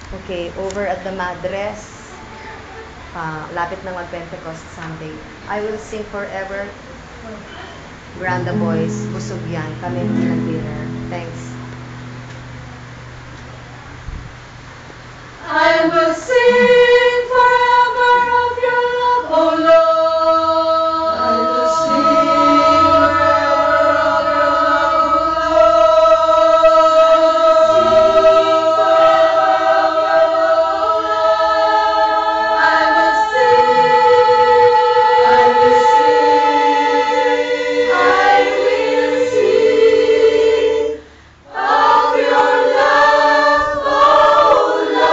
Okay, over at the Madres. Lapit ng mag-Pentecost Sunday. I will sing forever. Granda Boys, busog yan. Kami hindi nag-dinner. Thanks. I will sing forever of your love, O Lord. I will sing forever of your love, O Lord. I will sing, I will sing, I will sing of your love, O Lord.